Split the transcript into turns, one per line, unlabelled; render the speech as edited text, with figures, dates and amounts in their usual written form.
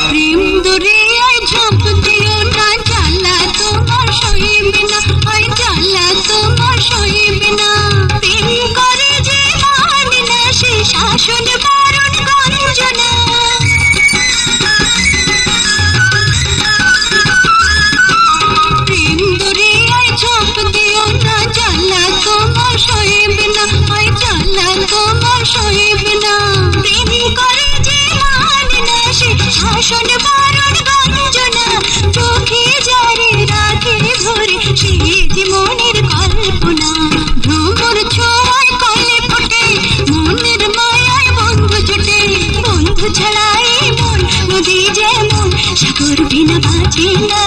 প্রেম দরিয়ায় ঝাঁপ দিও না, জ্বালা তোমার সইবে না, হয় জ্বালা তোমার সইবে না। প্রেম করে যে মানে না, সে শাসন বারণ গঞ্জনা। প্রেম দরিয়ায় ঝাঁপ দিও না, জ্বালা তোমার সইবে না, হয় জ্বালা তোমার সইবে না। প্রেম করে যে মানে না, সে শাসন বারণ গঞ্জনা। চোখে যারে রাখে ভরে, সে যে মনের কল্পনা। ভ্রমর ছোঁয়ায় কলে ফোটে, মনের মায়ায় বন্ধু জোটে। বন্ধু ছাড়া এই মন নদী যেমন, সাগর বিনা বাঁচে না।